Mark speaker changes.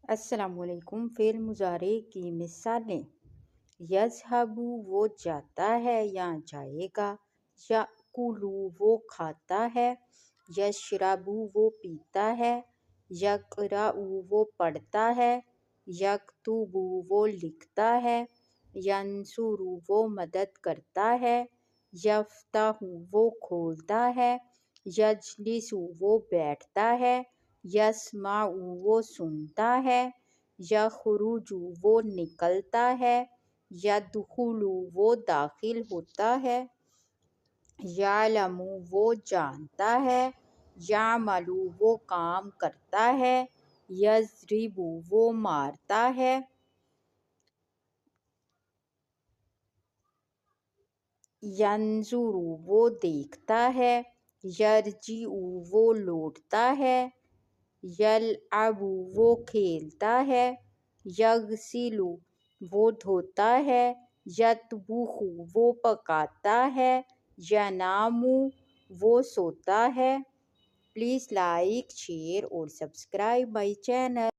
Speaker 1: السلام علیکم۔ فعل مضارع کی مثالیں: یذہب وہ جاتا ہے یا جائے گا، یأکل وہ کھاتا ہے، یشرب وہ پیتا ہے، یقرأ وہ پڑھتا ہے، یکتب وہ لکھتا ہے، ینصر وہ مدد کرتا ہے، یفتح وہ کھولتا ہے، یجلس وہ بیٹھتا ہے، یسمع وہ سنتا ہے، یخرج وہ نکلتا ہے، یدخل وہ داخل ہوتا ہے، یعلم وہ جانتا ہے، یعمل وہ کام کرتا ہے، یضرب وہ مارتا ہے، ینظر وہ دیکھتا ہے، یرجع وہ لوٹتا ہے، یلعب وہ کھیلتا ہے، یغسل وہ دھوتا ہے، یطبخ وہ پکاتا ہے، ینام وہ سوتا ہے۔ پلیز لائک، شیئر اور سبسکرائب مائی چینل۔